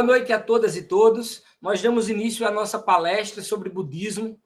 noite a todas e todos. Nós damos início à nossa palestra sobre budismo.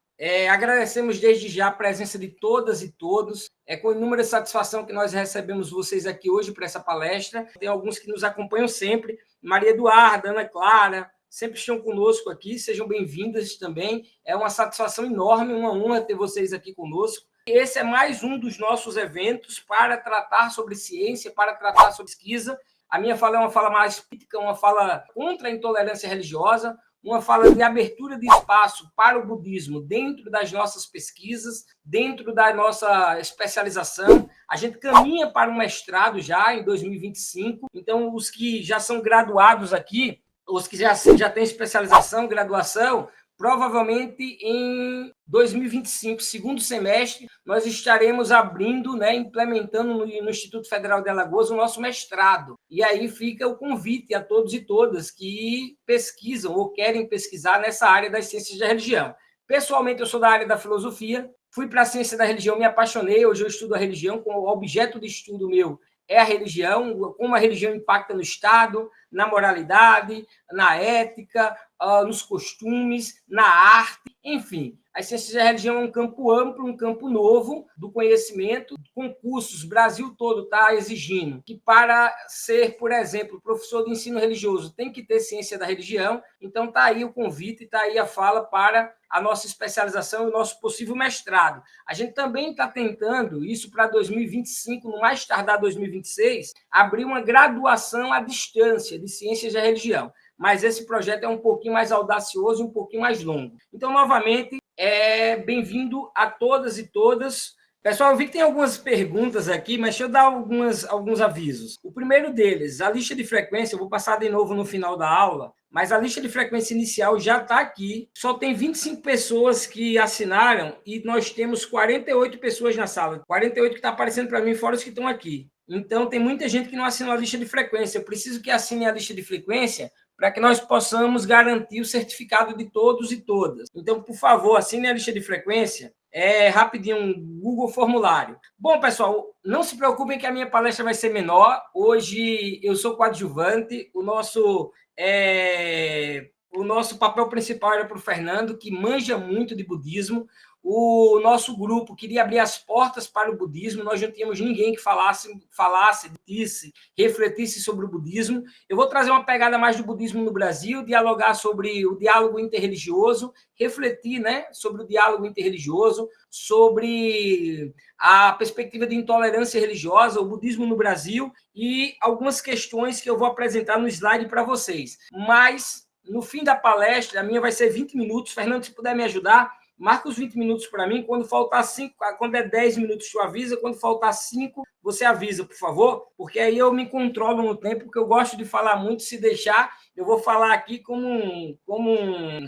Agradecemos desde já a presença de todas e todos. É com inúmera satisfação que nós recebemos vocês aqui hoje para essa palestra. Tem alguns que nos acompanham sempre. Maria Eduarda, Ana Clara, sempre estão conosco aqui. Sejam bem-vindas também. É uma satisfação enorme, uma honra ter vocês aqui conosco. Esse é mais um dos nossos eventos para tratar sobre ciência, para tratar sobre pesquisa. A minha fala é uma fala mais crítica, uma fala contra a intolerância religiosa, uma fala de abertura de espaço para o budismo dentro das nossas pesquisas, dentro da nossa especialização. A gente caminha para um mestrado já em 2025, então os que já são graduados aqui, os que já têm especialização, graduação, provavelmente em 2025, segundo semestre, nós estaremos abrindo, implementando no Instituto Federal de Alagoas o nosso mestrado. E aí fica o convite a todos e todas que pesquisam ou querem pesquisar nessa área das ciências da religião. Pessoalmente, eu sou da área da filosofia, fui para a ciência da religião, me apaixonei, hoje eu estudo a religião, com o objeto de estudo meu é a religião, como a religião impacta no Estado, na moralidade, na ética, nos costumes, na arte, enfim. As ciências da religião é um campo amplo, um campo novo do conhecimento. Concursos, o Brasil todo está exigindo que para ser, por exemplo, professor de ensino religioso tem que ter ciência da religião. Então está aí o convite, está aí a fala para a nossa especialização e o nosso possível mestrado. A gente também está tentando, isso para 2025, no mais tardar 2026, abrir uma graduação à distância de ciências da religião. Mas esse projeto é um pouquinho mais audacioso e um pouquinho mais longo. Então, novamente, bem-vindo a todas e todas. Pessoal, eu vi que tem algumas perguntas aqui, mas deixa eu dar alguns avisos. O primeiro deles, a lista de frequência, eu vou passar de novo no final da aula, mas a lista de frequência inicial já está aqui. Só tem 25 pessoas que assinaram e nós temos 48 pessoas na sala. 48 que está aparecendo para mim, fora os que estão aqui. Então, tem muita gente que não assinou a lista de frequência. Eu preciso que assinem a lista de frequência para que nós possamos garantir o certificado de todos e todas. Então, por favor, assinem a lista de frequência. Rapidinho, um Google Formulário. Bom, pessoal, não se preocupem que a minha palestra vai ser menor. Hoje eu sou coadjuvante. O nosso papel principal era para o Fernando, que manja muito de budismo. O nosso grupo queria abrir as portas para o budismo, nós não tínhamos ninguém que falasse, disse, refletisse sobre o budismo. Eu vou trazer uma pegada mais do budismo no Brasil, dialogar sobre o diálogo interreligioso, refletir, sobre o diálogo interreligioso, sobre a perspectiva de intolerância religiosa, o budismo no Brasil e algumas questões que eu vou apresentar no slide para vocês. Mas, no fim da palestra, a minha vai ser 20 minutos. Fernando, se puder me ajudar, marca os 20 minutos para mim. Quando faltar 5, quando é 10 minutos, tu avisa. Quando faltar 5, você avisa, por favor, porque aí eu me controlo no tempo, porque eu gosto de falar muito. Se deixar, eu vou falar aqui como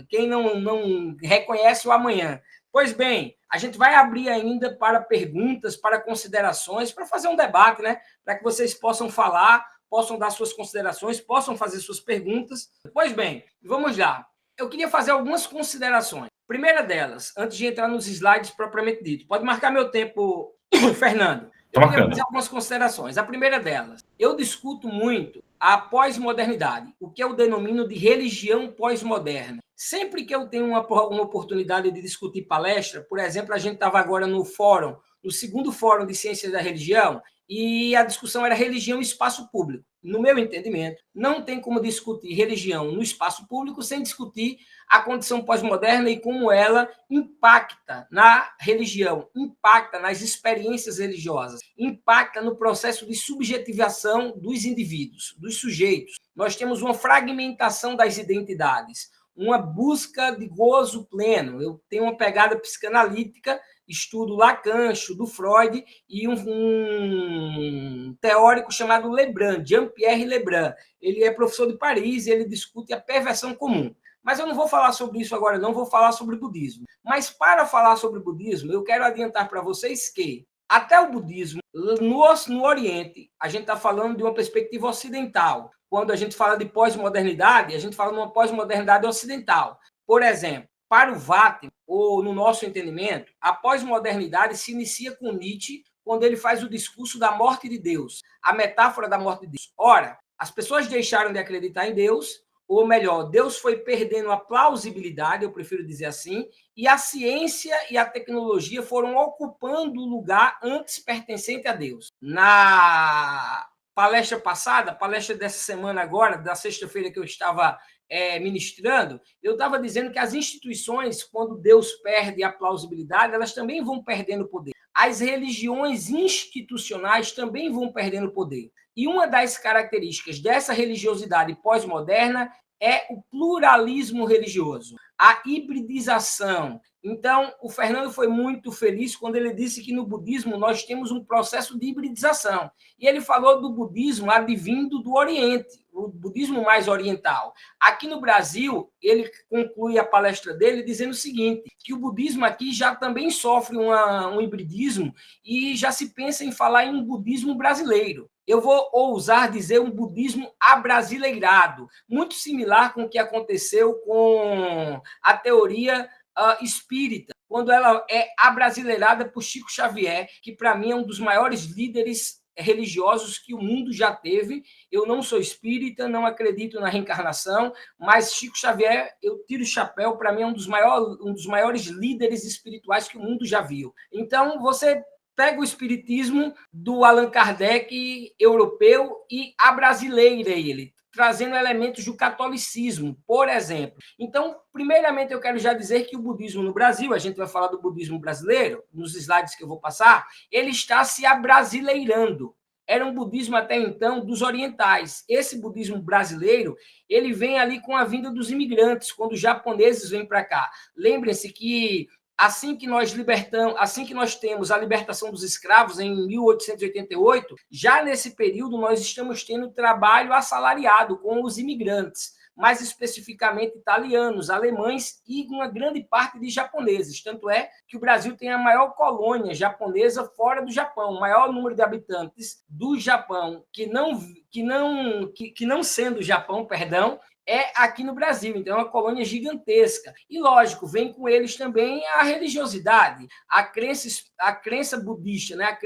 quem não reconhece o amanhã. Pois bem, a gente vai abrir ainda para perguntas, para considerações, para fazer um debate, para que vocês possam falar, possam dar suas considerações, possam fazer suas perguntas. Pois bem, vamos lá. Eu queria fazer algumas considerações. Primeira delas, antes de entrar nos slides propriamente dito, pode marcar meu tempo, Fernando. Eu queria fazer algumas considerações. A primeira delas, eu discuto muito a pós-modernidade, o que eu denomino de religião pós-moderna. Sempre que eu tenho uma oportunidade de discutir palestra, por exemplo, a gente estava agora no segundo fórum de ciências da religião, e a discussão era religião e espaço público. No meu entendimento, não tem como discutir religião no espaço público sem discutir a condição pós-moderna e como ela impacta na religião, impacta nas experiências religiosas, impacta no processo de subjetivação dos indivíduos, dos sujeitos. Nós temos uma fragmentação das identidades, uma busca de gozo pleno. Eu tenho uma pegada psicanalítica, estudo Lacan, estudo Freud e um teórico chamado Lebrun, Jean-Pierre Lebrun. Ele é professor de Paris e ele discute a perversão comum. Mas eu não vou falar sobre isso agora, não vou falar sobre budismo. Mas para falar sobre budismo, eu quero adiantar para vocês que até o budismo, no Oriente, a gente está falando de uma perspectiva ocidental. Quando a gente fala de pós-modernidade, a gente fala de uma pós-modernidade ocidental. Por exemplo, para o Vatten, ou no nosso entendimento, a pós-modernidade se inicia com Nietzsche, quando ele faz o discurso da morte de Deus, a metáfora da morte de Deus. Ora, as pessoas deixaram de acreditar em Deus, ou melhor, Deus foi perdendo a plausibilidade, eu prefiro dizer assim, e a ciência e a tecnologia foram ocupando o lugar antes pertencente a Deus. Na palestra passada, palestra dessa semana agora, da sexta-feira que eu estava ministrando, eu estava dizendo que as instituições, quando Deus perde a plausibilidade, elas também vão perdendo poder. As religiões institucionais também vão perdendo poder. E uma das características dessa religiosidade pós-moderna é o pluralismo religioso, a hibridização. Então, o Fernando foi muito feliz quando ele disse que no budismo nós temos um processo de hibridização. E ele falou do budismo advindo do Oriente, o budismo mais oriental. Aqui no Brasil, ele conclui a palestra dele dizendo o seguinte, que o budismo aqui já também sofre um hibridismo e já se pensa em falar em um budismo brasileiro. Eu vou ousar dizer um budismo abrasileirado, muito similar com o que aconteceu com a teoria espírita, quando ela é abrasileirada por Chico Xavier, que para mim é um dos maiores líderes religiosos que o mundo já teve. Eu não sou espírita, não acredito na reencarnação, mas Chico Xavier, eu tiro o chapéu, para mim é um dos maiores líderes espirituais que o mundo já viu. Então, você pega o espiritismo do Allan Kardec europeu e abrasileira ele, trazendo elementos do catolicismo, por exemplo. Então, primeiramente, eu quero já dizer que o budismo no Brasil, a gente vai falar do budismo brasileiro, nos slides que eu vou passar, ele está se abrasileirando. Era um budismo até então dos orientais. Esse budismo brasileiro, ele vem ali com a vinda dos imigrantes, quando os japoneses vêm para cá. Lembrem-se que assim que nós temos a libertação dos escravos em 1888, já nesse período nós estamos tendo trabalho assalariado com os imigrantes, mais especificamente italianos, alemães e uma grande parte de japoneses. Tanto é que o Brasil tem a maior colônia japonesa fora do Japão, o maior número de habitantes do Japão, que não sendo o Japão, perdão, é aqui no Brasil. Então, é uma colônia gigantesca. E, lógico, vem com eles também a religiosidade, a crença budista, né? A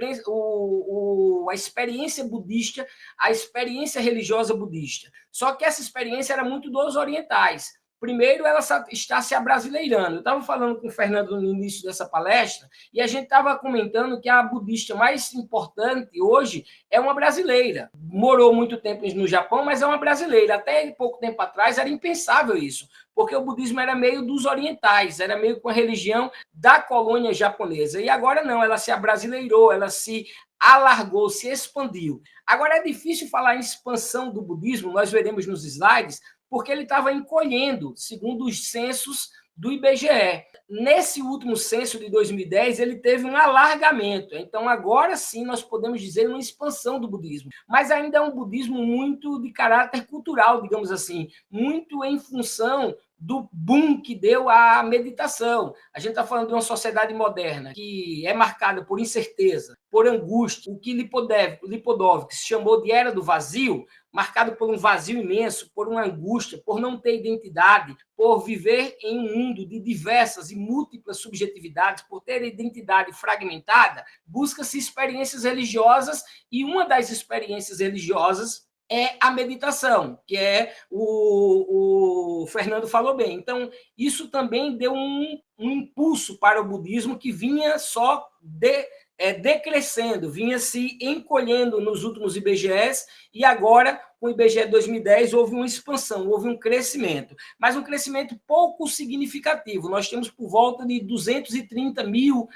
experiência budista, a experiência religiosa budista. Só que essa experiência era muito dos orientais. Primeiro, ela está se abrasileirando. Eu estava falando com o Fernando no início dessa palestra e a gente estava comentando que a budista mais importante hoje é uma brasileira. Morou muito tempo no Japão, mas é uma brasileira. Até pouco tempo atrás era impensável isso, porque o budismo era meio dos orientais, era meio com a religião da colônia japonesa. E agora não, ela se abrasileirou, ela se alargou, se expandiu. Agora é difícil falar em expansão do budismo, nós veremos nos slides, porque ele estava encolhendo, segundo os censos do IBGE. Nesse último censo de 2010, ele teve um alargamento. Então, agora sim, nós podemos dizer uma expansão do budismo. Mas ainda é um budismo muito de caráter cultural, digamos assim, muito em função do boom que deu a meditação. A gente está falando de uma sociedade moderna que é marcada por incerteza, por angústia, o que Lipodovsky chamou de era do vazio, marcado por um vazio imenso, por uma angústia, por não ter identidade, por viver em um mundo de diversas e múltiplas subjetividades, por ter identidade fragmentada, busca-se experiências religiosas e uma das experiências religiosas é a meditação, que é o Fernando falou bem. Então, isso também deu um impulso para o budismo que vinha só decrescendo, vinha se encolhendo nos últimos IBGEs e agora, com o IBGE 2010, houve uma expansão, houve um crescimento, mas um crescimento pouco significativo. Nós temos por volta de 230 mil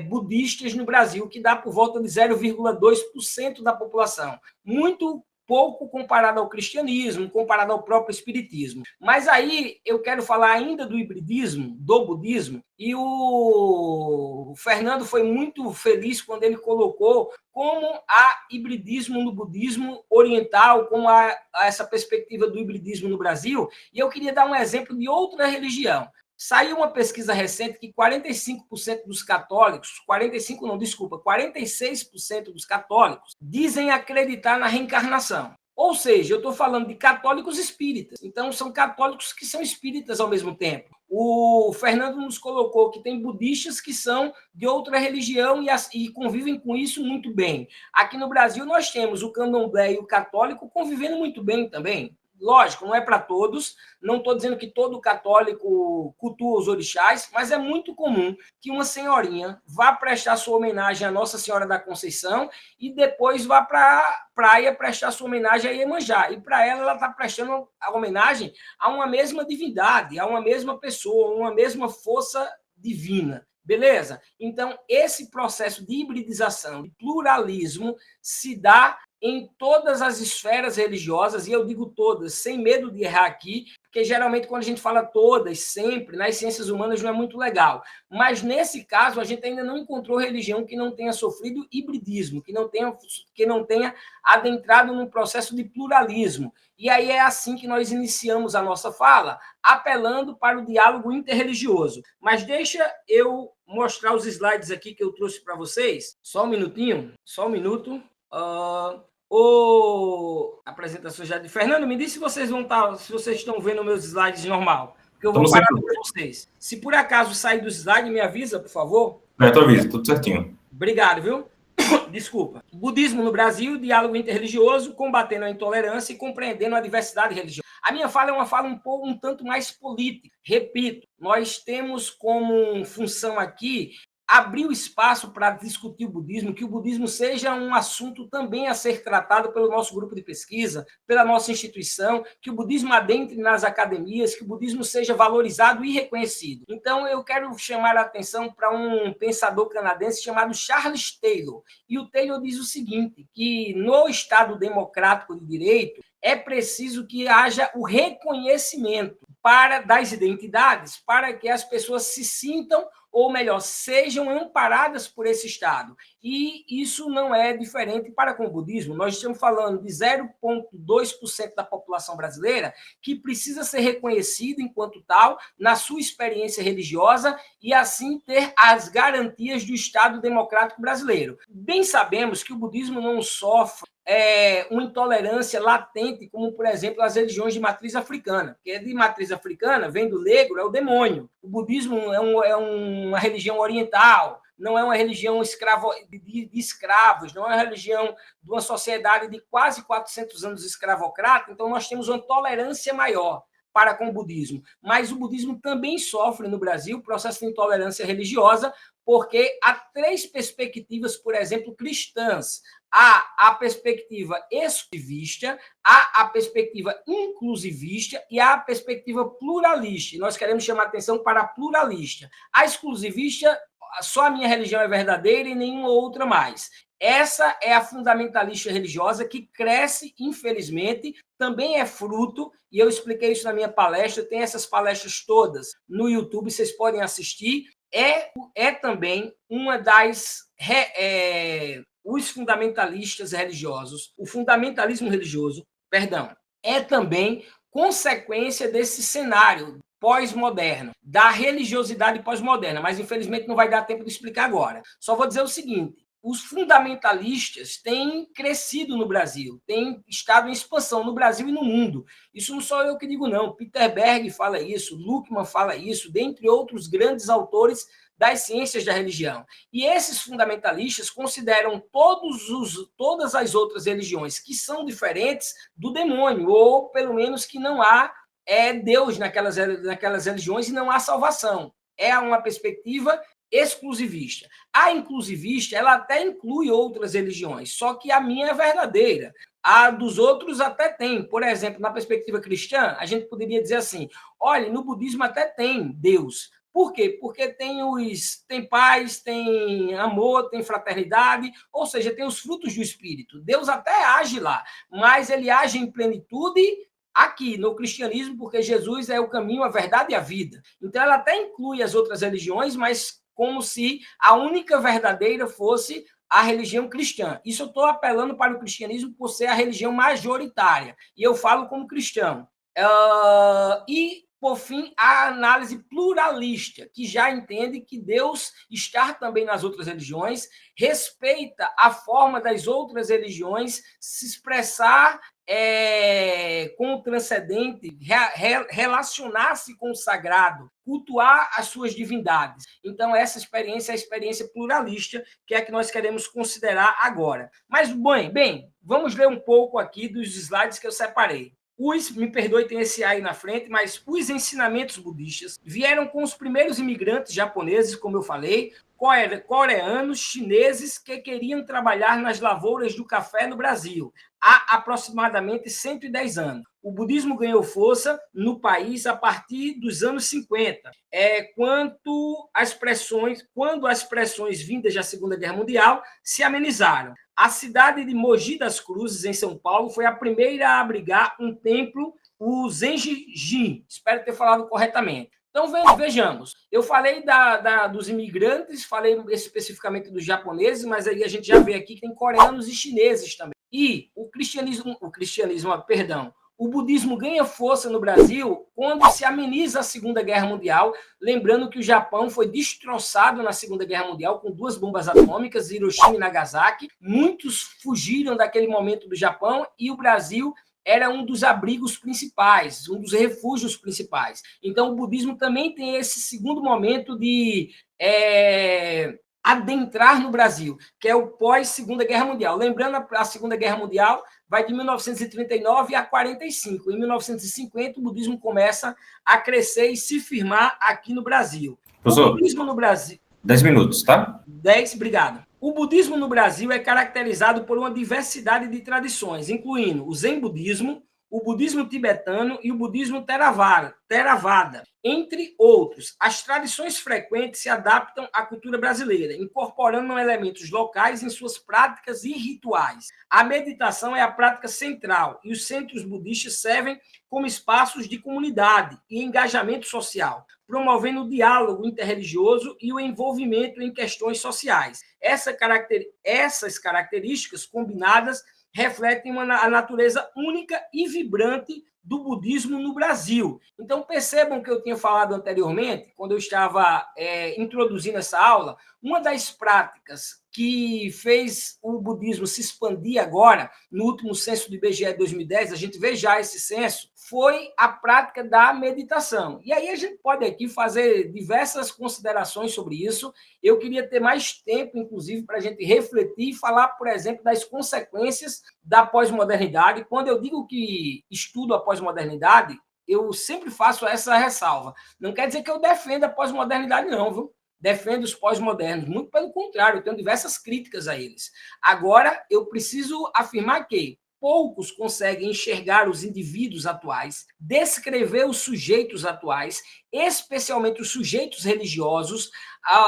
budistas no Brasil, que dá por volta de 0,2% da população. Muito pouco comparado ao cristianismo, comparado ao próprio espiritismo. Mas aí eu quero falar ainda do hibridismo, do budismo, e o Fernando foi muito feliz quando ele colocou como há hibridismo no budismo oriental, como há essa perspectiva do hibridismo no Brasil, e eu queria dar um exemplo de outra religião. Saiu uma pesquisa recente que 45% dos católicos, 46% dos católicos dizem acreditar na reencarnação. Ou seja, eu estou falando de católicos espíritas. Então, são católicos que são espíritas ao mesmo tempo. O Fernando nos colocou que tem budistas que são de outra religião e convivem com isso muito bem. Aqui no Brasil, nós temos o candomblé e o católico convivendo muito bem também. Lógico, não é para todos, não estou dizendo que todo católico cultua os orixás, mas é muito comum que uma senhorinha vá prestar sua homenagem à Nossa Senhora da Conceição e depois vá para a praia prestar sua homenagem a Iemanjá. E para ela está prestando a homenagem a uma mesma divindade, a uma mesma pessoa, uma mesma força divina. Beleza? Então, esse processo de hibridização, de pluralismo, se dá em todas as esferas religiosas, e eu digo todas, sem medo de errar aqui, porque geralmente quando a gente fala todas, sempre, nas ciências humanas não é muito legal. Mas nesse caso, a gente ainda não encontrou religião que não tenha sofrido hibridismo, que não tenha adentrado num processo de pluralismo. E aí é assim que nós iniciamos a nossa fala, apelando para o diálogo interreligioso. Mas deixa eu mostrar os slides aqui que eu trouxe para vocês. Só um minutinho, só um minuto. Apresentação já de Fernando, me diz se vocês se vocês estão vendo meus slides normal, porque eu vou parar para vocês. Se por acaso sair do slide, me avisa, por favor. Eu aviso, tudo certinho. Obrigado, viu? Desculpa. Budismo no Brasil, diálogo interreligioso, combatendo a intolerância e compreendendo a diversidade religiosa. A minha fala é uma fala um tanto mais política. Repito, nós temos como função aqui abrir o espaço para discutir o budismo, que o budismo seja um assunto também a ser tratado pelo nosso grupo de pesquisa, pela nossa instituição, que o budismo adentre nas academias, que o budismo seja valorizado e reconhecido. Então, eu quero chamar a atenção para um pensador canadense chamado Charles Taylor. E o Taylor diz o seguinte, que no Estado democrático de direito, é preciso que haja o reconhecimento das identidades, para que as pessoas se sintam, ou melhor, sejam amparadas por esse Estado. E isso não é diferente para com o budismo. Nós estamos falando de 0,2% da população brasileira que precisa ser reconhecido enquanto tal, na sua experiência religiosa, e assim ter as garantias do Estado democrático brasileiro. Bem sabemos que o budismo não sofre uma intolerância latente, como, por exemplo, as religiões de matriz africana. Porque de matriz africana vem do negro, é o demônio. O budismo é uma religião oriental, não é uma religião de escravos, não é uma religião de uma sociedade de quase 400 anos escravocrata, então nós temos uma tolerância maior para com o budismo. Mas o budismo também sofre no Brasil processo de intolerância religiosa, porque há 3 perspectivas, por exemplo, cristãs. Há a perspectiva exclusivista, há a perspectiva inclusivista e há a perspectiva pluralista. E nós queremos chamar a atenção para a pluralista. A exclusivista, só a minha religião é verdadeira e nenhuma outra mais. Essa é a fundamentalista religiosa que cresce, infelizmente, também é fruto, e eu expliquei isso na minha palestra, tem essas palestras todas no YouTube, vocês podem assistir, é também uma das... os fundamentalistas religiosos, o fundamentalismo religioso, é também consequência desse cenário pós-moderno, da religiosidade pós-moderna, mas infelizmente não vai dar tempo de explicar agora. Só vou dizer o seguinte, os fundamentalistas têm crescido no Brasil, têm estado em expansão no Brasil e no mundo. Isso não sou eu que digo, não. Peter Berg fala isso, Luckmann fala isso, dentre outros grandes autores das ciências da religião. E esses fundamentalistas consideram todas as outras religiões que são diferentes do demônio, ou pelo menos que não há Deus naquelas religiões e não há salvação. É uma perspectiva exclusivista. A inclusivista, ela até inclui outras religiões, só que a minha é verdadeira. A dos outros até tem. Por exemplo, na perspectiva cristã, a gente poderia dizer assim, olha, no budismo até tem Deus. Por quê? Porque tem paz, tem amor, tem fraternidade, ou seja, tem os frutos do Espírito. Deus até age lá, mas ele age em plenitude aqui, no cristianismo, porque Jesus é o caminho, a verdade e a vida. Então, ela até inclui as outras religiões, mas como se a única verdadeira fosse a religião cristã. Isso eu estou apelando para o cristianismo por ser a religião majoritária. E eu falo como cristão. Por fim, a análise pluralista, que já entende que Deus está também nas outras religiões, respeita a forma das outras religiões se expressar com o transcendente, relacionar-se com o sagrado, cultuar as suas divindades. Então, essa experiência é a experiência pluralista, que é a que nós queremos considerar agora. Mas, bem, vamos ler um pouco aqui dos slides que eu separei. me perdoe, tem esse aí na frente, mas os ensinamentos budistas vieram com os primeiros imigrantes japoneses, como eu falei, coreanos, chineses que queriam trabalhar nas lavouras do café no Brasil há aproximadamente 110 anos. O budismo ganhou força no país a partir dos anos 50, quando as pressões vindas da Segunda Guerra Mundial se amenizaram. A cidade de Mogi das Cruzes, em São Paulo, foi a primeira a abrigar um templo, o Zenji-ji. Espero ter falado corretamente. Então, vejamos. Eu falei dos imigrantes, falei especificamente dos japoneses, mas aí a gente já vê aqui que tem coreanos e chineses também. E o budismo ganha força no Brasil quando se ameniza a Segunda Guerra Mundial, lembrando que o Japão foi destroçado na Segunda Guerra Mundial com 2 bombas atômicas, Hiroshima e Nagasaki. Muitos fugiram daquele momento do Japão e o Brasil era um dos abrigos principais, um dos refúgios principais. Então, o budismo também tem esse segundo momento de adentrar no Brasil, que é o pós-Segunda Guerra Mundial. Lembrando, a Segunda Guerra Mundial vai de 1939 a 45. Em 1950, o budismo começa a crescer e se firmar aqui no Brasil. Professor, o budismo no Brasil... 10 minutos, tá? 10, obrigado. O budismo no Brasil é caracterizado por uma diversidade de tradições, incluindo o Zen budismo, o budismo tibetano e o budismo Theravada, entre outros. As tradições frequentes se adaptam à cultura brasileira, incorporando elementos locais em suas práticas e rituais. A meditação é a prática central e os centros budistas servem como espaços de comunidade e engajamento social, promovendo o diálogo interreligioso e o envolvimento em questões sociais. Essas características combinadas refletem a natureza única e vibrante do budismo no Brasil. Então, percebam que eu tinha falado anteriormente, quando eu estava introduzindo essa aula, uma das práticas que fez o budismo se expandir agora, no último censo do IBGE 2010, a gente vê já esse censo, foi a prática da meditação. E aí a gente pode aqui fazer diversas considerações sobre isso. Eu queria ter mais tempo, inclusive, para a gente refletir e falar, por exemplo, das consequências da pós-modernidade. Quando eu digo que estudo a pós-modernidade, eu sempre faço essa ressalva. Não quer dizer que eu defenda a pós-modernidade, não, viu? Defendo os pós-modernos, muito pelo contrário, eu tenho diversas críticas a eles. Agora, eu preciso afirmar que poucos conseguem enxergar os indivíduos atuais, descrever os sujeitos atuais, especialmente os sujeitos religiosos,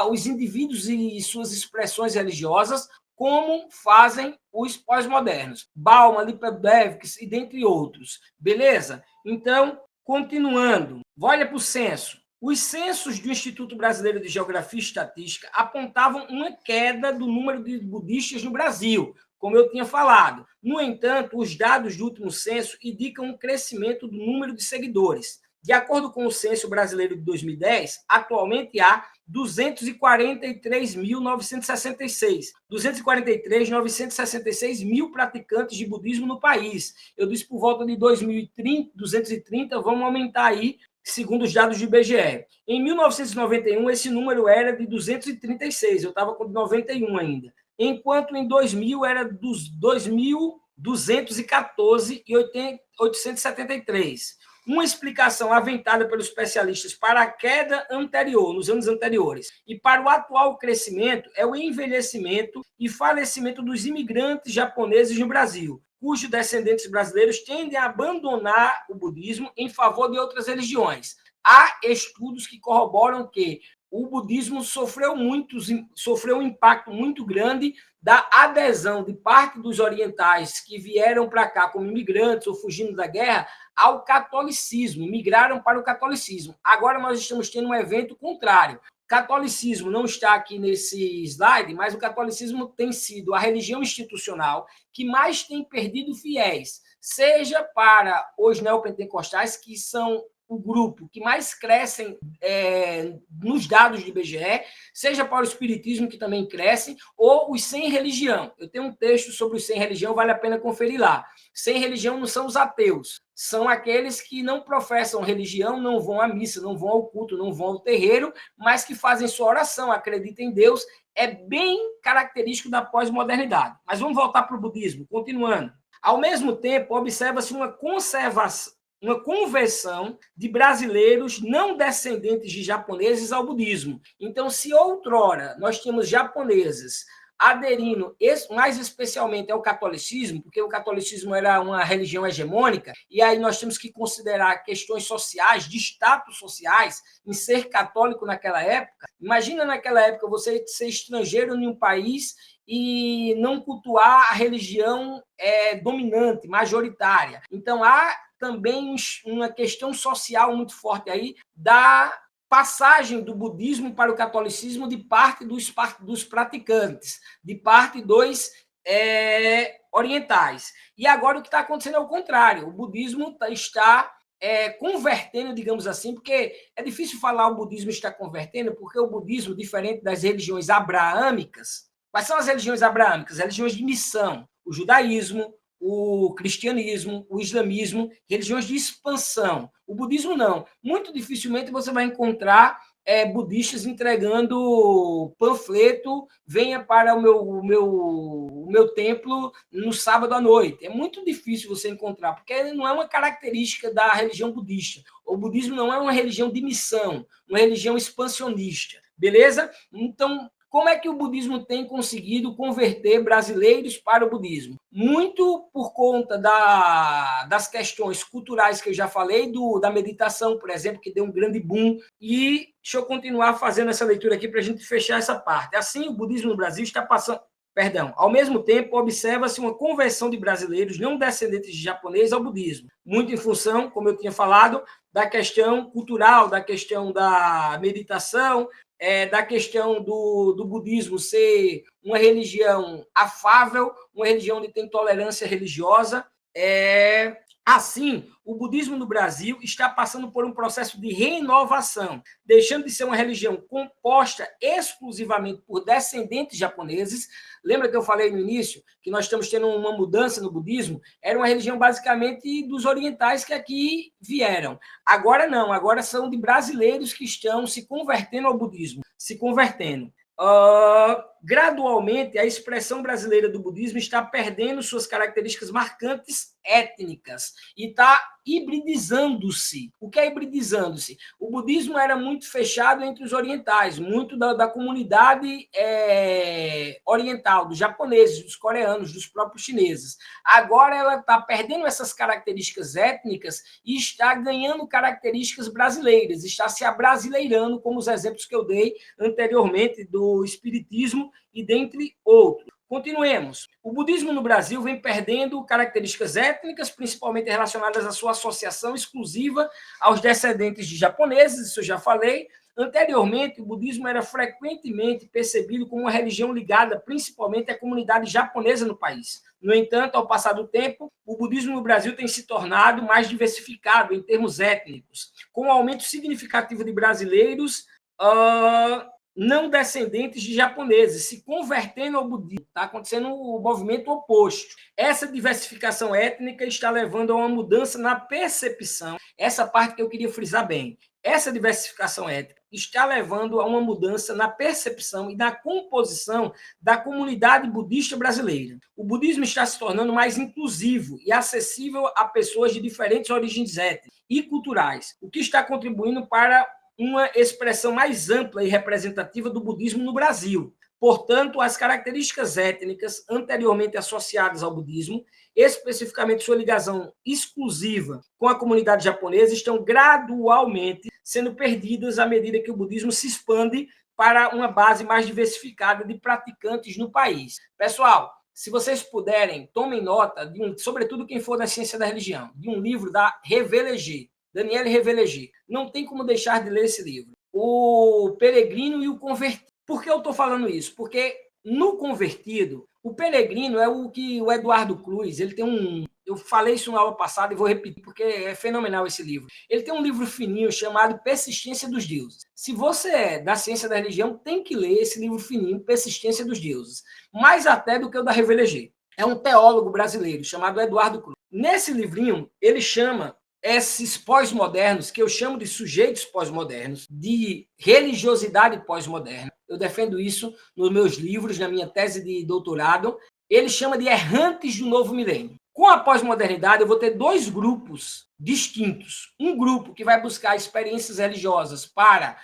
os indivíduos e suas expressões religiosas, como fazem os pós-modernos. Bauman, Lipovetsky e dentre outros. Beleza? Então, continuando, olha para o censo. Os censos do Instituto Brasileiro de Geografia e Estatística apontavam uma queda do número de budistas no Brasil, como eu tinha falado. No entanto, os dados do último censo indicam um crescimento do número de seguidores. De acordo com o Censo Brasileiro de 2010, atualmente há 243.966 mil praticantes de budismo no país. Eu disse por volta de 2030, 230, vamos aumentar aí, segundo os dados do IBGE. Em 1991, esse número era de 236, eu estava com 91 ainda. Enquanto em 2000 era dos 2.214 e 873. Uma explicação aventada pelos especialistas para a queda anterior, nos anos anteriores, e para o atual crescimento é o envelhecimento e falecimento dos imigrantes japoneses no Brasil, cujos descendentes brasileiros tendem a abandonar o budismo em favor de outras religiões. Há estudos que corroboram que o budismo sofreu um impacto muito grande da adesão de parte dos orientais que vieram para cá como imigrantes ou fugindo da guerra ao catolicismo, migraram para o catolicismo. Agora nós estamos tendo um evento contrário. O catolicismo não está aqui nesse slide, mas o catolicismo tem sido a religião institucional que mais tem perdido fiéis, seja para os neopentecostais, que são o grupo que mais crescem nos dados do IBGE, seja para o espiritismo, que também cresce, ou os sem religião. Eu tenho um texto sobre os sem religião, vale a pena conferir lá. Sem religião não são os ateus, são aqueles que não professam religião, não vão à missa, não vão ao culto, não vão ao terreiro, mas que fazem sua oração, acreditam em Deus. É bem característico da pós-modernidade. Mas vamos voltar para o budismo, continuando. Ao mesmo tempo, observa-se uma conversão de brasileiros não descendentes de japoneses ao budismo. Então, se outrora nós tínhamos japoneses aderindo mais especialmente ao catolicismo, porque o catolicismo era uma religião hegemônica, e aí nós temos que considerar questões sociais, de status sociais, em ser católico naquela época. Imagina naquela época você ser estrangeiro em um país e não cultuar a religião dominante, majoritária. Então, há também uma questão social muito forte aí da passagem do budismo para o catolicismo de parte dos praticantes, de parte dos orientais. E agora o que está acontecendo é o contrário. O budismo está convertendo, digamos assim, porque é difícil falar o budismo está convertendo, porque o budismo, diferente das religiões abraâmicas, quais são as religiões abraâmicas? As religiões de missão, o judaísmo, o cristianismo, o islamismo, religiões de expansão. O budismo não. Muito dificilmente você vai encontrar budistas entregando panfleto, venha para o meu templo no sábado à noite. É muito difícil você encontrar, porque não é uma característica da religião budista. O budismo não é uma religião de missão, uma religião expansionista. Beleza? Então, como é que o budismo tem conseguido converter brasileiros para o budismo? Muito por conta das questões culturais que eu já falei, da meditação, por exemplo, que deu um grande boom. E deixa eu continuar fazendo essa leitura aqui para a gente fechar essa parte. Assim, o budismo no Brasil está passando... Ao mesmo tempo, observa-se uma conversão de brasileiros não descendentes de japoneses ao budismo, muito em função, como eu tinha falado, da questão cultural, da questão da meditação, da questão do budismo ser uma religião afável, uma religião onde tem tolerância religiosa. Assim, o budismo no Brasil está passando por um processo de renovação, deixando de ser uma religião composta exclusivamente por descendentes japoneses. Lembra que eu falei no início que nós estamos tendo uma mudança no budismo? Era uma religião basicamente dos orientais que aqui vieram. Agora não, agora são de brasileiros que estão se convertendo ao budismo, se convertendo. Gradualmente, a expressão brasileira do budismo está perdendo suas características marcantes étnicas e está hibridizando-se. O que é hibridizando-se? O budismo era muito fechado entre os orientais, muito da comunidade oriental, dos japoneses, dos coreanos, dos próprios chineses. Agora ela está perdendo essas características étnicas e está ganhando características brasileiras, está se abrasileirando, como os exemplos que eu dei anteriormente do espiritismo e dentre outros. Continuemos. O budismo no Brasil vem perdendo características étnicas, principalmente relacionadas à sua associação exclusiva aos descendentes de japoneses, isso eu já falei. Anteriormente, o budismo era frequentemente percebido como uma religião ligada principalmente à comunidade japonesa no país. No entanto, ao passar do tempo, o budismo no Brasil tem se tornado mais diversificado em termos étnicos, com um aumento significativo de brasileiros não descendentes de japoneses, se convertendo ao budismo. Está acontecendo o movimento oposto. Essa diversificação étnica está levando a uma mudança na percepção. Essa parte que eu queria frisar bem. Essa diversificação étnica está levando a uma mudança na percepção e na composição da comunidade budista brasileira. O budismo está se tornando mais inclusivo e acessível a pessoas de diferentes origens étnicas e culturais, o que está contribuindo para uma expressão mais ampla e representativa do budismo no Brasil. Portanto, as características étnicas anteriormente associadas ao budismo, especificamente sua ligação exclusiva com a comunidade japonesa, estão gradualmente sendo perdidas à medida que o budismo se expande para uma base mais diversificada de praticantes no país. Pessoal, se vocês puderem, tomem nota, sobretudo quem for da ciência da religião, de um livro da Revelegê, Daniele Revelegê. Não tem como deixar de ler esse livro. O Peregrino e o Convertido. Por que eu estou falando isso? Porque no Convertido, o Peregrino é o que o Eduardo Cruz, ele tem um... Eu falei isso na aula passada e vou repetir, porque é fenomenal esse livro. Ele tem um livro fininho chamado Persistência dos Deuses. Se você é da ciência da religião, tem que ler esse livro fininho, Persistência dos Deuses. Mais até do que o da Revelegê. É um teólogo brasileiro chamado Eduardo Cruz. Nesse livrinho, ele chama esses pós-modernos, que eu chamo de sujeitos pós-modernos, de religiosidade pós-moderna. Eu defendo isso nos meus livros, na minha tese de doutorado. Ele chama de errantes do novo milênio. Com a pós-modernidade, eu vou ter dois grupos distintos. Um grupo que vai buscar experiências religiosas para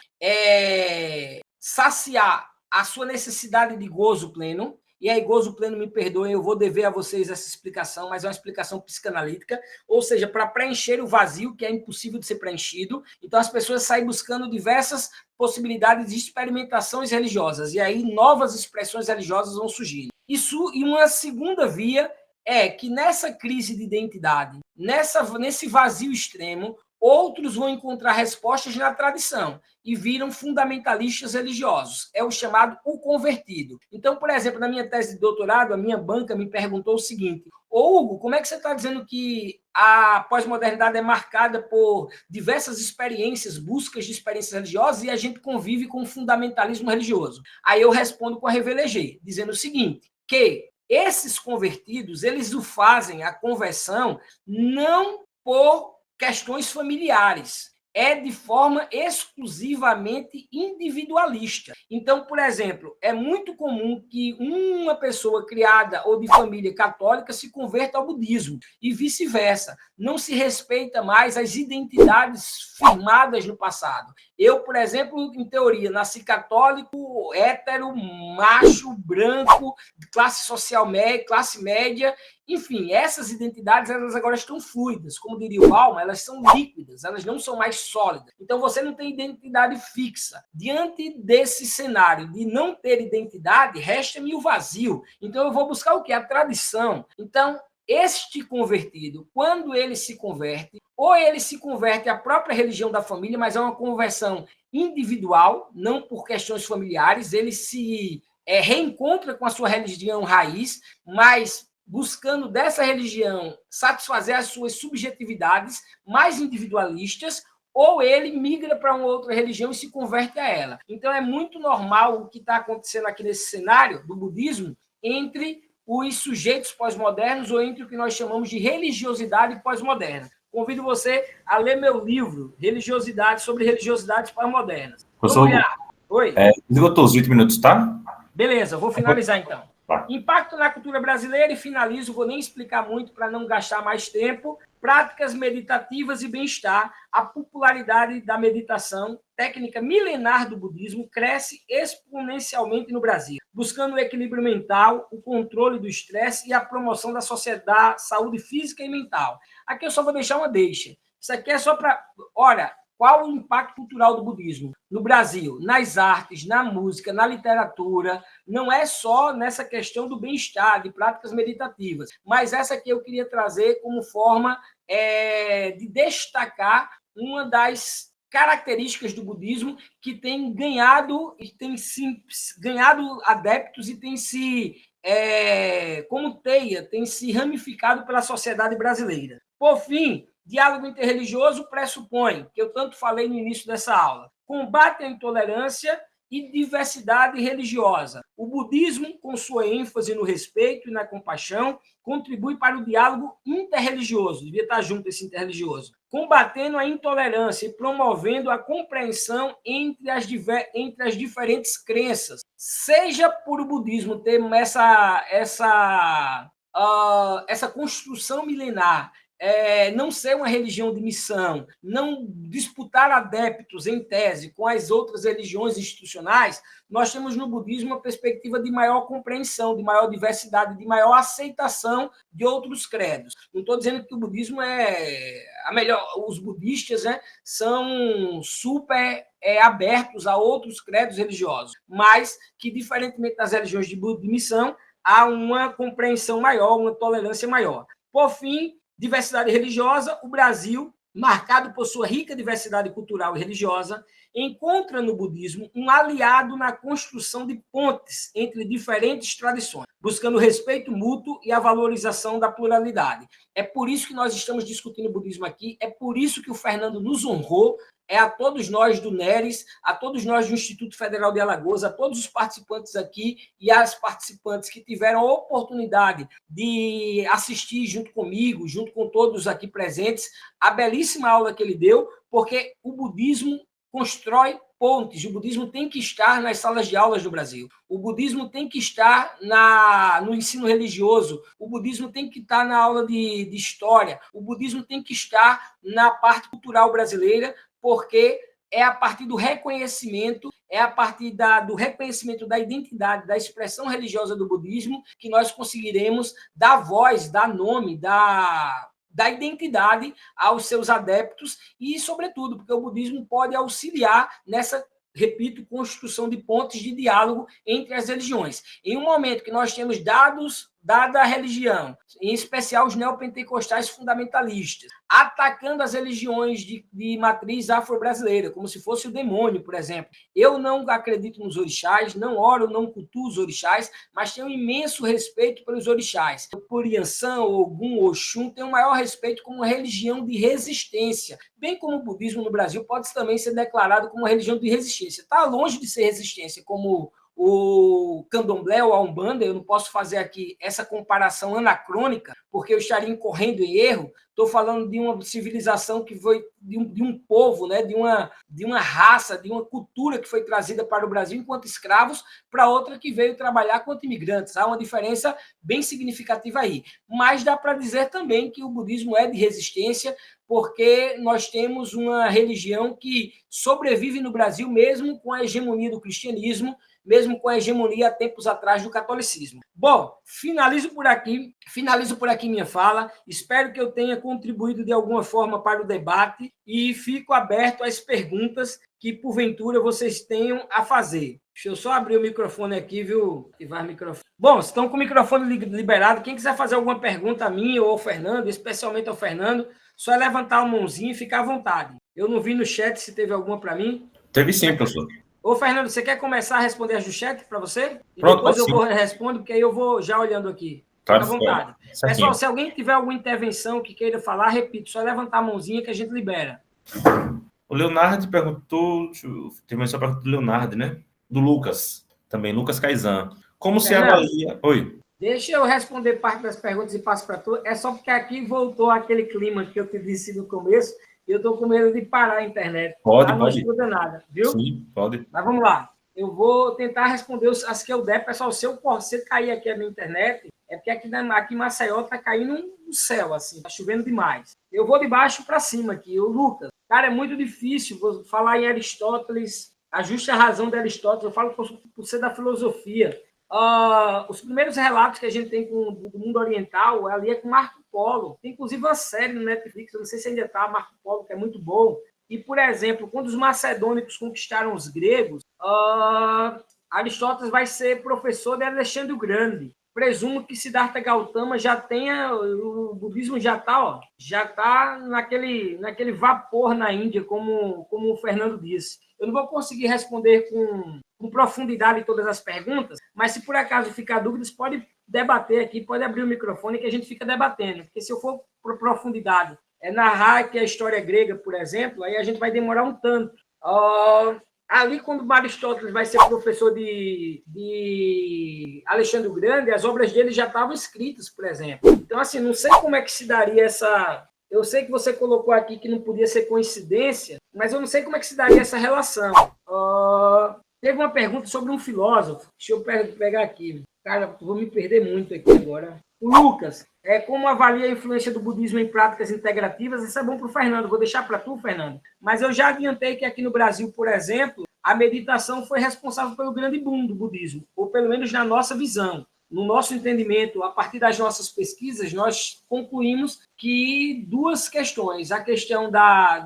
saciar a sua necessidade de gozo pleno. E aí, gozo pleno, me perdoem, eu vou dever a vocês essa explicação, mas é uma explicação psicanalítica, ou seja, para preencher o vazio, que é impossível de ser preenchido. Então, as pessoas saem buscando diversas possibilidades de experimentações religiosas, e aí novas expressões religiosas vão surgir. Isso, e uma segunda via é que nessa crise de identidade, nesse vazio extremo, outros vão encontrar respostas na tradição e viram fundamentalistas religiosos. É o chamado o convertido. Então, por exemplo, na minha tese de doutorado, a minha banca me perguntou o seguinte: ô Hugo, como é que você está dizendo que a pós-modernidade é marcada por diversas experiências, buscas de experiências religiosas, e a gente convive com o fundamentalismo religioso? Aí eu respondo com a Revelegê, dizendo o seguinte, que esses convertidos, eles o fazem, a conversão, não por questões familiares, é de forma exclusivamente individualista. Então, por exemplo, é muito comum que uma pessoa criada ou de família católica se converta ao budismo e vice-versa. Não se respeita mais as identidades firmadas no passado. Eu, por exemplo, em teoria, nasci católico, hétero, macho, branco, classe social média, classe média. Enfim, essas identidades, elas agora estão fluidas. Como diria o Bauman, elas são líquidas, elas não são mais sólidas. Então, você não tem identidade fixa. Diante desse cenário de não ter identidade, resta-me o vazio. Então, eu vou buscar o quê? A tradição. Então, este convertido, quando ele se converte, ou ele se converte à própria religião da família, mas é uma conversão individual, não por questões familiares, ele se reencontra com a sua religião raiz, mas buscando dessa religião satisfazer as suas subjetividades mais individualistas, ou ele migra para uma outra religião e se converte a ela. Então, é muito normal o que está acontecendo aqui nesse cenário do budismo entre os sujeitos pós-modernos ou entre o que nós chamamos de religiosidade pós-moderna. Convido você a ler meu livro, Religiosidade, sobre religiosidades pós-modernas. Vamos olhar. Oi? Esgotou os 20 minutos, tá? Beleza, vou finalizar então. Impacto na cultura brasileira e finalizo, vou nem explicar muito para não gastar mais tempo. Práticas meditativas e bem-estar. A popularidade da meditação, técnica milenar do budismo, cresce exponencialmente no Brasil, buscando o equilíbrio mental, o controle do estresse e a promoção da sociedade, saúde física e mental. Aqui eu só vou deixar uma deixa. Isso aqui é só para... Olha, qual o impacto cultural do budismo no Brasil? Nas artes, na música, na literatura. Não é só nessa questão do bem-estar, de práticas meditativas, mas essa aqui eu queria trazer como forma de destacar uma das características do budismo que tem ganhado adeptos e tem se, como teia, tem se ramificado pela sociedade brasileira. Por fim, diálogo interreligioso pressupõe, que eu tanto falei no início dessa aula, combate à intolerância e diversidade religiosa. O budismo, com sua ênfase no respeito e na compaixão, contribui para o diálogo interreligioso, devia estar junto esse interreligioso, combatendo a intolerância e promovendo a compreensão entre as diferentes crenças. Seja por o budismo ter essa construção milenar, não ser uma religião de missão, não disputar adeptos em tese com as outras religiões institucionais, nós temos no budismo uma perspectiva de maior compreensão, de maior diversidade, de maior aceitação de outros credos. Não estou dizendo que o budismo é a melhor, os budistas, né, são super abertos a outros credos religiosos, mas que, diferentemente das religiões de missão, há uma compreensão maior, uma tolerância maior. Por fim, diversidade religiosa, o Brasil, marcado por sua rica diversidade cultural e religiosa, encontra no budismo um aliado na construção de pontes entre diferentes tradições, buscando o respeito mútuo e a valorização da pluralidade. É por isso que nós estamos discutindo o budismo aqui, é por isso que o Fernando nos honrou, a todos nós do NERES, a todos nós do Instituto Federal de Alagoas, a todos os participantes aqui e as participantes que tiveram a oportunidade de assistir junto comigo, junto com todos aqui presentes, a belíssima aula que ele deu, porque o budismo constrói pontes. O budismo tem que estar nas salas de aulas do Brasil. O budismo tem que estar no ensino religioso. O budismo tem que estar na aula de história. O budismo tem que estar na parte cultural brasileira, porque é a partir do reconhecimento, é a partir do reconhecimento da identidade, da expressão religiosa do budismo, que nós conseguiremos dar voz, dar nome, dar identidade aos seus adeptos e, sobretudo, porque o budismo pode auxiliar nessa, repito, construção de pontes de diálogo entre as religiões. Em um momento que nós temos dada a religião, em especial os neopentecostais fundamentalistas, atacando as religiões de matriz afro-brasileira, como se fosse o demônio, por exemplo. Eu não acredito nos orixás, não oro, não cultuo os orixás, mas tenho imenso respeito pelos orixás. Por Yansan, Ogum, Oxum, tenho o maior respeito como uma religião de resistência. Bem como o budismo no Brasil pode também ser declarado como uma religião de resistência. Está longe de ser resistência, como o candomblé ou a umbanda. Eu não posso fazer aqui essa comparação anacrônica, porque eu estaria incorrendo em erro. Estou falando de uma civilização que foi de um povo, né, de uma raça, de uma cultura que foi trazida para o Brasil enquanto escravos, para outra que veio trabalhar quanto imigrantes. Há uma diferença bem significativa aí. Mas dá para dizer também que o budismo é de resistência, porque nós temos uma religião que sobrevive no Brasil mesmo com a hegemonia do cristianismo, mesmo com a hegemonia há tempos atrás do catolicismo. Bom, finalizo por aqui minha fala. Espero que eu tenha contribuído de alguma forma para o debate e fico aberto às perguntas que, porventura, vocês tenham a fazer. Deixa eu só abrir o microfone aqui, viu? Ativar o microfone. Bom, estão com o microfone liberado. Quem quiser fazer alguma pergunta a mim ou ao Fernando, especialmente ao Fernando, só é levantar a mãozinha e ficar à vontade. Eu não vi no chat se teve alguma para mim. Teve sim, professor. Ô, Fernando, você quer começar a responder as do chat para você? E pronto, depois eu vou responder, porque aí eu vou já olhando aqui. Fica à vontade. Pessoal, se alguém tiver alguma intervenção que queira falar, repito, só levantar a mãozinha que a gente libera. O Leonardo perguntou, tem mais uma pergunta do Leonardo, né? Do Lucas, também, Lucas Caizan. Como se avalia... Oi. Deixa eu responder parte das perguntas e passo para tu. É só porque aqui voltou aquele clima que eu te disse no começo, e eu estou com medo de parar a internet. Pode. Não escuta nada, viu? Sim, pode. Mas vamos lá. Eu vou tentar responder as que eu der. Pessoal, se eu cair aqui na minha internet, é porque aqui em Maceió está caindo um céu, assim, está chovendo demais. Eu vou de baixo para cima aqui. O Lucas, cara, é muito difícil vou falar em Aristóteles, a justa razão de Aristóteles. Eu falo por ser da filosofia. Os primeiros relatos que a gente tem do mundo oriental ali é com Marco Polo. Tem inclusive uma série no Netflix, eu não sei se ainda está, Marco Polo, que é muito bom. E, por exemplo, quando os macedônicos conquistaram os gregos, Aristóteles vai ser professor de Alexandre o Grande. Presumo que Siddhartha Gautama já tenha, o budismo já está naquele vapor na Índia, como o Fernando disse. Eu não vou conseguir responder com profundidade todas as perguntas, mas se por acaso ficar dúvidas, pode debater aqui, pode abrir o microfone que a gente fica debatendo, porque se eu for por profundidade, narrar que a história grega, por exemplo, aí a gente vai demorar um tanto. Ali, quando Aristóteles vai ser professor de Alexandre o Grande, as obras dele já estavam escritas, por exemplo. Então, assim, não sei como é que se daria essa... Eu sei que você colocou aqui que não podia ser coincidência, mas eu não sei como é que se daria essa relação. Teve uma pergunta sobre um filósofo. Deixa eu pegar aqui. Cara, vou me perder muito aqui agora. O Lucas, como avalia a influência do budismo em práticas integrativas? Isso é bom para o Fernando. Vou deixar para tu, Fernando. Mas eu já adiantei que aqui no Brasil, por exemplo, a meditação foi responsável pelo grande boom do budismo, ou pelo menos na nossa visão. No nosso entendimento, a partir das nossas pesquisas, nós concluímos que duas questões. A questão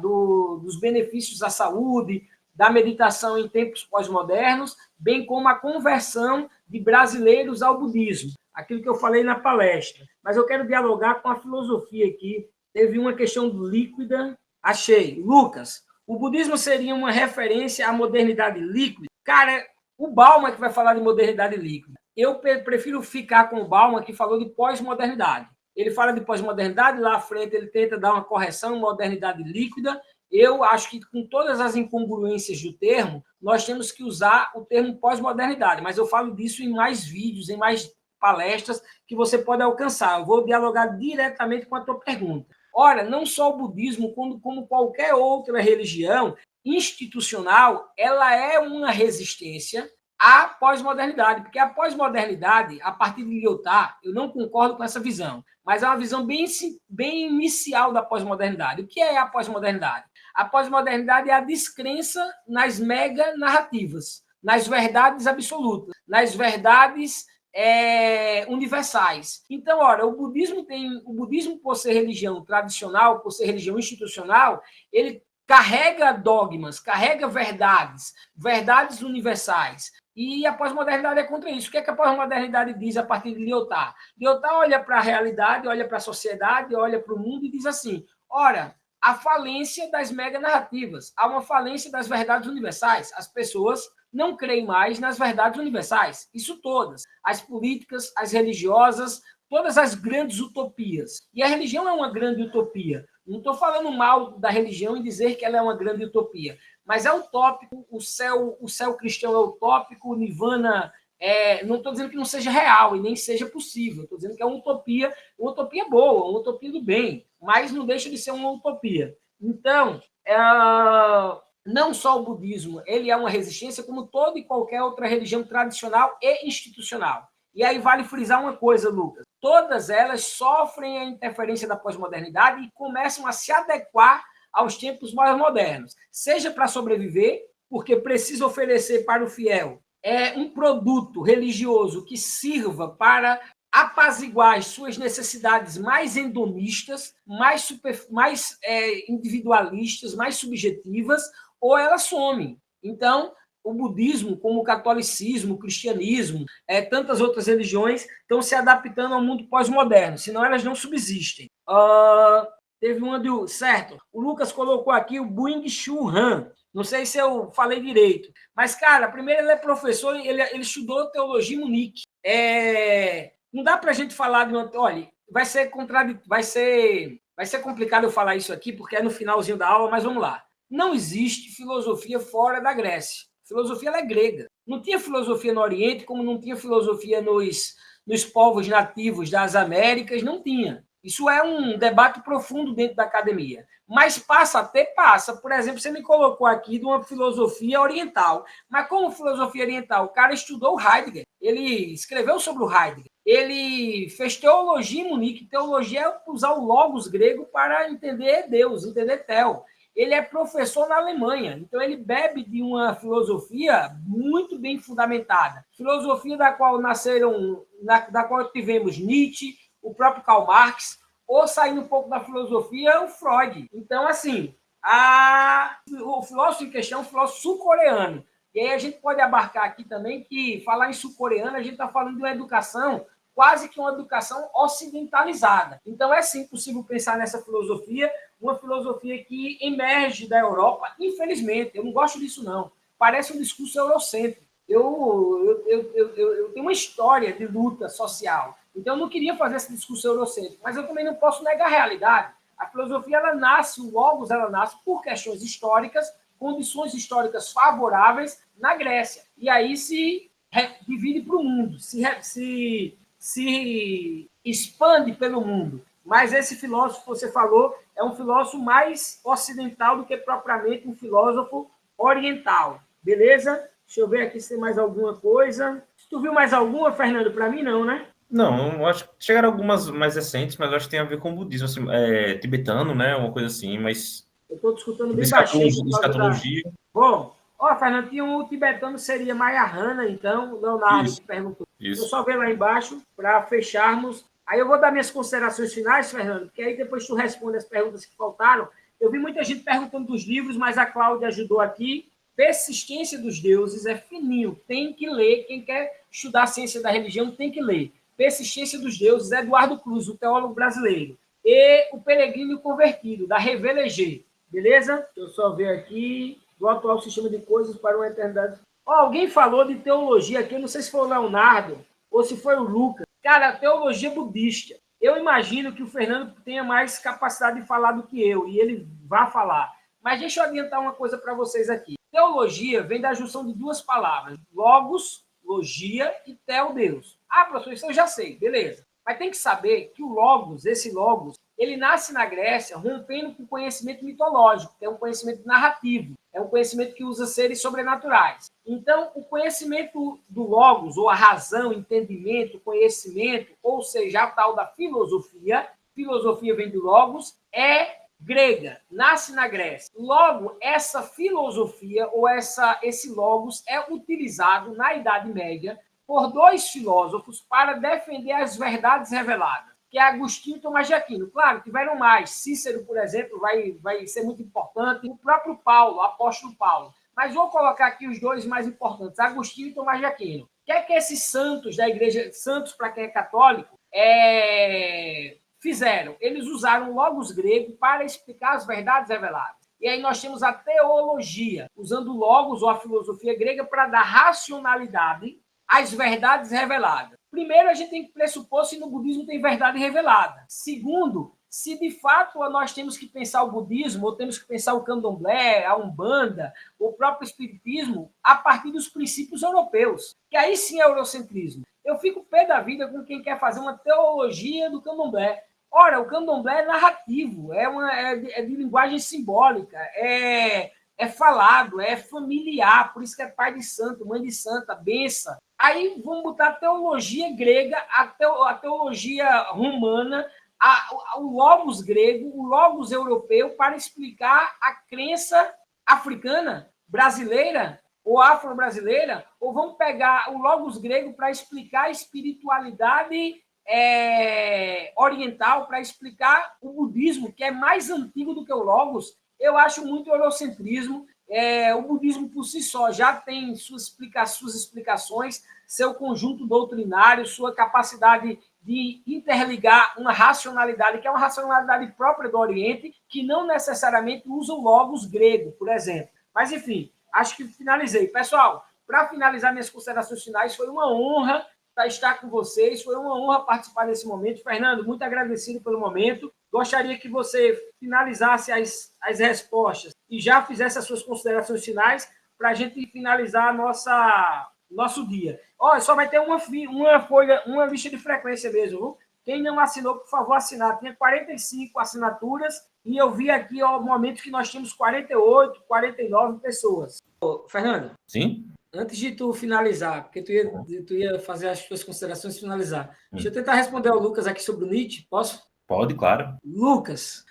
dos benefícios à saúde, da meditação em tempos pós-modernos, bem como a conversão de brasileiros ao budismo. Aquilo que eu falei na palestra. Mas eu quero dialogar com a filosofia aqui. Teve uma questão líquida. Achei. Lucas, o budismo seria uma referência à modernidade líquida? Cara, o Bauman que vai falar de modernidade líquida. Eu prefiro ficar com o Bauman, que falou de pós-modernidade. Ele fala de pós-modernidade, lá à frente ele tenta dar uma correção, modernidade líquida. Eu acho que, com todas as incongruências do termo, nós temos que usar o termo pós-modernidade, mas eu falo disso em mais vídeos, em mais palestras que você pode alcançar. Eu vou dialogar diretamente com a tua pergunta. Ora, não só o budismo, como qualquer outra religião, institucional, ela é uma resistência à pós-modernidade, porque a pós-modernidade, a partir de Lyotard, eu não concordo com essa visão, mas é uma visão bem inicial da pós-modernidade. O que é a pós-modernidade? A pós-modernidade é a descrença nas mega-narrativas, nas verdades absolutas, nas verdades universais. Então, ora, o budismo, por ser religião tradicional, por ser religião institucional, ele carrega dogmas, carrega verdades universais. E a pós-modernidade é contra isso. O que é que a pós-modernidade diz a partir de Lyotard? Lyotard olha para a realidade, olha para a sociedade, olha para o mundo e diz assim, ora, a falência das mega-narrativas, há uma falência das verdades universais. As pessoas não creem mais nas verdades universais. Isso todas. As políticas, as religiosas, todas as grandes utopias. E a religião é uma grande utopia. Não estou falando mal da religião e dizer que ela é uma grande utopia, mas é utópico, o céu cristão é utópico, o nirvana não estou dizendo que não seja real e nem seja possível, estou dizendo que é uma utopia boa, uma utopia do bem, mas não deixa de ser uma utopia. Então, não só o budismo, ele é uma resistência, como toda e qualquer outra religião tradicional e institucional. E aí vale frisar uma coisa, Lucas. Todas elas sofrem a interferência da pós-modernidade e começam a se adequar aos tempos mais modernos. Seja para sobreviver, porque precisa oferecer para o fiel um produto religioso que sirva para apaziguar as suas necessidades mais hedonistas, mais individualistas, mais subjetivas, ou elas somem. Então, o budismo, como o catolicismo, o cristianismo, tantas outras religiões, estão se adaptando ao mundo pós-moderno, senão elas não subsistem. Teve uma do... Certo, o Lucas colocou aqui o Byung-Chul Han. Não sei se eu falei direito. Mas, cara, primeiro ele é professor, ele estudou teologia em Munique. Não dá para a gente falar de uma... Olha, vai ser complicado eu falar isso aqui, porque é no finalzinho da aula, mas vamos lá. Não existe filosofia fora da Grécia. A filosofia ela é grega. Não tinha filosofia no Oriente, como não tinha filosofia nos povos nativos das Américas, não tinha. Isso é um debate profundo dentro da academia. Mas passa. Por exemplo, você me colocou aqui de uma filosofia oriental. Mas como filosofia oriental? O cara estudou Heidegger. Ele escreveu sobre o Heidegger. Ele fez teologia em Munique. Teologia é usar o logos grego para entender Deus, entender Theo. Ele é professor na Alemanha, então ele bebe de uma filosofia muito bem fundamentada. Filosofia da qual tivemos Nietzsche, o próprio Karl Marx, ou saindo um pouco da filosofia, o Freud. Então, assim, o filósofo em questão é um filósofo sul-coreano. E aí a gente pode abarcar aqui também que falar em sul-coreano, a gente está falando de uma educação quase que uma educação ocidentalizada. Então, é sim possível pensar nessa filosofia, uma filosofia que emerge da Europa, infelizmente. Eu não gosto disso, não. Parece um discurso eurocêntrico. Eu tenho uma história de luta social. Então, eu não queria fazer esse discurso eurocêntrico, mas eu também não posso negar a realidade. A filosofia, ela nasce, o logos, ela nasce por questões históricas, condições históricas favoráveis na Grécia. E aí se divide para o mundo, se expande pelo mundo. Mas esse filósofo que você falou é um filósofo mais ocidental do que propriamente um filósofo oriental. Beleza? Deixa eu ver aqui se tem mais alguma coisa. Tu viu mais alguma, Fernando? Para mim, não, né? Não, eu acho que chegaram algumas mais recentes, mas eu acho que tem a ver com o budismo, assim, tibetano, né? Uma coisa assim, mas... Eu estou discutindo bem baixinho. Escatologia. Bom, Fernando, tinha um tibetano, seria Mahayana, então, o Leonardo que perguntou. Isso. Eu só ver lá embaixo para fecharmos. Aí eu vou dar minhas considerações finais, Fernando, porque aí depois tu responde as perguntas que faltaram. Eu vi muita gente perguntando dos livros, mas a Cláudia ajudou aqui. Persistência dos Deuses é fininho, tem que ler. Quem quer estudar a ciência da religião tem que ler. Persistência dos Deuses, Eduardo Cruz, o teólogo brasileiro. E O Peregrino Convertido, da Reveleger. Beleza? Deixa eu só ver aqui. Do atual sistema de coisas para uma eternidade. Alguém falou de teologia aqui, eu não sei se foi o Leonardo ou se foi o Lucas. Cara, teologia budista. Eu imagino que o Fernando tenha mais capacidade de falar do que eu, e ele vai falar. Mas deixa eu adiantar uma coisa para vocês aqui. Teologia vem da junção de duas palavras. Logos, logia, e theo, Deus. Ah, professor, isso eu já sei, beleza. Mas tem que saber que o logos, esse logos, ele nasce na Grécia rompendo com o conhecimento mitológico, que é um conhecimento narrativo, é um conhecimento que usa seres sobrenaturais. Então, o conhecimento do logos, ou a razão, entendimento, conhecimento, ou seja, a tal da filosofia vem do logos, é grega, nasce na Grécia. Logo, essa filosofia, ou esse logos, é utilizado na Idade Média por dois filósofos para defender as verdades reveladas, que é Agostinho e Tomás de Aquino. Claro, tiveram mais. Cícero, por exemplo, vai ser muito importante. O próprio Paulo, o apóstolo Paulo. Mas vou colocar aqui os dois mais importantes, Agostinho e Tomás de Aquino. O que é que esses santos da igreja, santos para quem é católico, fizeram? Eles usaram logos grego para explicar as verdades reveladas. E aí nós temos a teologia, usando logos ou a filosofia grega para dar racionalidade às verdades reveladas. Primeiro, a gente tem que pressupor se no budismo tem verdade revelada. Segundo, se de fato nós temos que pensar o budismo, ou temos que pensar o candomblé, a umbanda, o próprio espiritismo, a partir dos princípios europeus, que aí sim é eurocentrismo. Eu fico pé da vida com quem quer fazer uma teologia do candomblé. Ora, o candomblé é narrativo, é de linguagem simbólica, é falado, é familiar, por isso que é pai de santo, mãe de santa, benção. Aí vamos botar a teologia grega, a teologia romana, o logos grego, o logos europeu, para explicar a crença africana, brasileira ou afro-brasileira, ou vamos pegar o logos grego para explicar a espiritualidade oriental, para explicar o budismo, que é mais antigo do que o logos. Eu acho muito eurocentrismo. O budismo, por si só, já tem suas explicações, seu conjunto doutrinário, sua capacidade de interligar uma racionalidade, que é uma racionalidade própria do Oriente, que não necessariamente usa o logos grego, por exemplo. Mas, enfim, acho que finalizei. Pessoal, para finalizar minhas considerações finais, foi uma honra estar com vocês, foi uma honra participar desse momento. Fernando, muito agradecido pelo momento. Gostaria que você finalizasse as respostas e já fizesse as suas considerações finais para a gente finalizar nosso dia. Só vai ter uma folha, uma lista de frequência mesmo, viu? Quem não assinou, por favor, assinar. Tinha 45 assinaturas e eu vi aqui momentos que nós tínhamos 48, 49 pessoas. Fernando? Sim? Antes de tu finalizar, porque tu ia fazer as tuas considerações e finalizar. Deixa eu tentar responder ao Lucas aqui sobre o Nietzsche, posso? Pode, claro. Lucas,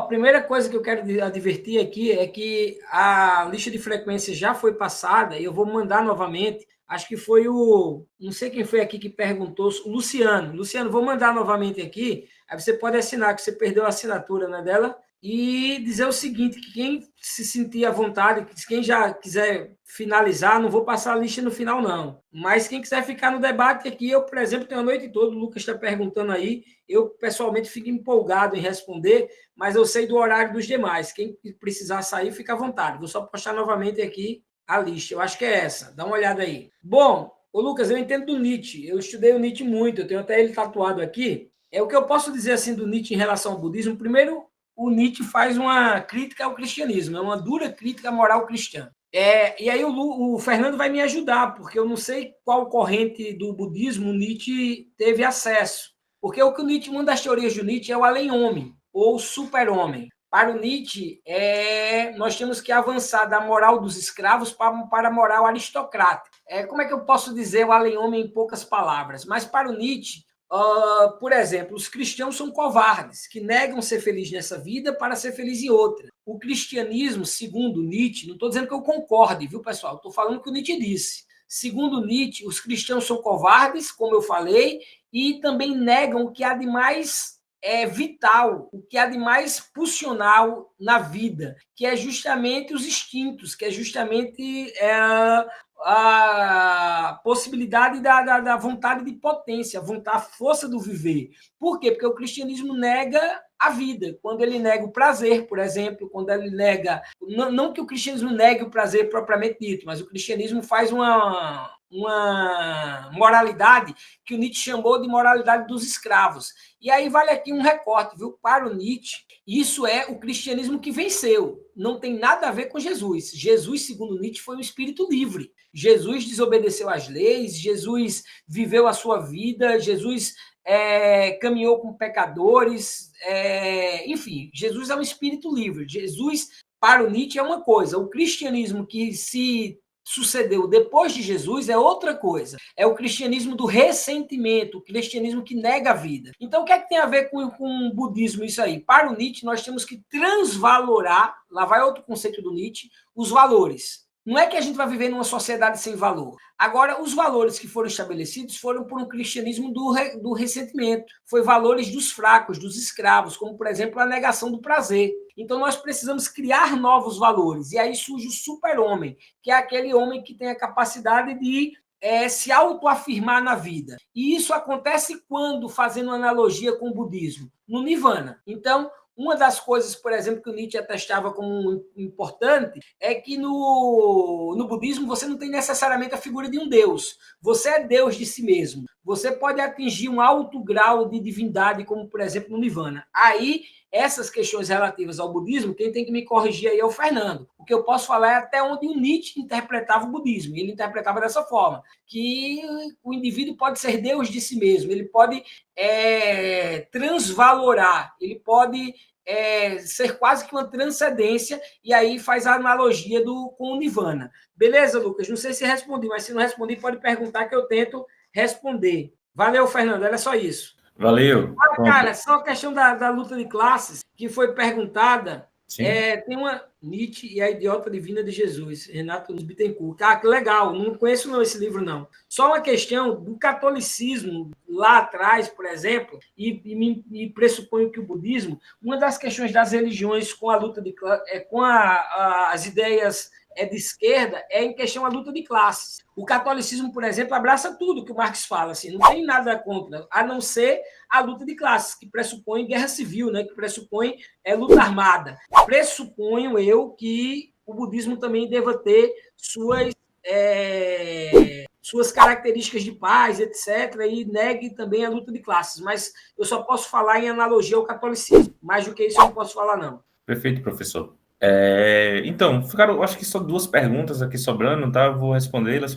primeira coisa que eu quero advertir aqui é que a lista de frequência já foi passada e eu vou mandar novamente. Acho que foi não sei quem foi aqui que perguntou, o Luciano. Luciano, vou mandar novamente aqui, aí você pode assinar, que você perdeu a assinatura, né, dela, e dizer o seguinte, que quem se sentir à vontade, quem já quiser finalizar, não vou passar a lista no final, não. Mas quem quiser ficar no debate aqui, eu, por exemplo, tenho a noite toda, o Lucas está perguntando aí, eu, pessoalmente, fico empolgado em responder, mas eu sei do horário dos demais. Quem precisar sair, fica à vontade. Vou só postar novamente aqui a lista. Eu acho que é essa. Dá uma olhada aí. Bom, Lucas, eu entendo do Nietzsche. Eu estudei o Nietzsche muito, eu tenho até ele tatuado aqui. O que eu posso dizer assim do Nietzsche em relação ao budismo. Primeiro, o Nietzsche faz uma crítica ao cristianismo, é uma dura crítica à moral cristã. E aí o Fernando vai me ajudar, porque eu não sei qual corrente do budismo o Nietzsche teve acesso. Porque o que o Nietzsche, uma das teorias do Nietzsche é o além-homem, ou super-homem. Para o Nietzsche, nós temos que avançar da moral dos escravos para a moral aristocrática. Como é que eu posso dizer o além-homem em poucas palavras? Mas para o Nietzsche, por exemplo, os cristãos são covardes, que negam ser felizes nessa vida para ser feliz em outra. O cristianismo, segundo Nietzsche, não estou dizendo que eu concorde, viu, pessoal? Estou falando o que o Nietzsche disse. Segundo Nietzsche, os cristãos são covardes, como eu falei, e também negam o que há de mais vital, o que há de mais pulsional na vida, que é justamente os instintos, que é justamente a possibilidade da vontade de potência, a força do viver. Por quê? Porque o cristianismo nega a vida. Quando ele nega o prazer, por exemplo, quando ele nega... Não que o cristianismo negue o prazer propriamente dito, mas o cristianismo faz uma moralidade que o Nietzsche chamou de moralidade dos escravos. E aí vale aqui um recorte, viu? Para o Nietzsche, isso é o cristianismo que venceu. Não tem nada a ver com Jesus. Jesus, segundo Nietzsche, foi um espírito livre. Jesus desobedeceu às leis, Jesus viveu a sua vida, Jesus caminhou com pecadores, enfim, Jesus é um espírito livre. Jesus, para o Nietzsche, é uma coisa. O cristianismo que se sucedeu depois de Jesus é outra coisa. É o cristianismo do ressentimento, o cristianismo que nega a vida. Então, o que é que tem a ver com o budismo isso aí? Para o Nietzsche, nós temos que transvalorar, lá vai outro conceito do Nietzsche, os valores. Não é que a gente vai viver numa sociedade sem valor. Agora, os valores que foram estabelecidos foram por um cristianismo do ressentimento. Foi valores dos fracos, dos escravos, como, por exemplo, a negação do prazer. Então, nós precisamos criar novos valores. E aí surge o super-homem, que é aquele homem que tem a capacidade de se autoafirmar na vida. E isso acontece quando, fazendo uma analogia com o budismo, no Nirvana. Então, uma das coisas, por exemplo, que o Nietzsche atestava como importante é que no budismo você não tem necessariamente a figura de um deus. Você é Deus de si mesmo. Você pode atingir um alto grau de divindade, como, por exemplo, no Nirvana. Aí, essas questões relativas ao budismo, quem tem que me corrigir aí é o Fernando. O que eu posso falar é até onde o Nietzsche interpretava o budismo. Ele interpretava dessa forma, que o indivíduo pode ser Deus de si mesmo, ele pode transvalorar, ele pode ser quase que uma transcendência, e aí faz a analogia com o Nirvana. Beleza, Lucas? Não sei se respondi, mas se não respondi, pode perguntar que eu tento responder. Valeu, Fernando, era só isso. Valeu. Cara, só a questão da luta de classes, que foi perguntada, tem uma Nietzsche e a Idiota Divina de Jesus, Renato Bittencourt. Ah, que legal, não conheço não esse livro, não. Só uma questão do catolicismo lá atrás, por exemplo, e pressuponho que o budismo, uma das questões das religiões com a luta de com as ideias de esquerda é em questão a luta de classes. O catolicismo, por exemplo, abraça tudo que o Marx fala, assim, não tem nada contra, a não ser a luta de classes, que pressupõe guerra civil, né, que pressupõe luta armada. Pressuponho eu que o budismo também deva ter suas características de paz, etc., e negue também a luta de classes, mas eu só posso falar em analogia ao catolicismo, mais do que isso eu não posso falar, não. Perfeito, professor. Então, ficaram, acho que só 2 perguntas aqui sobrando, tá? Eu vou respondê-las.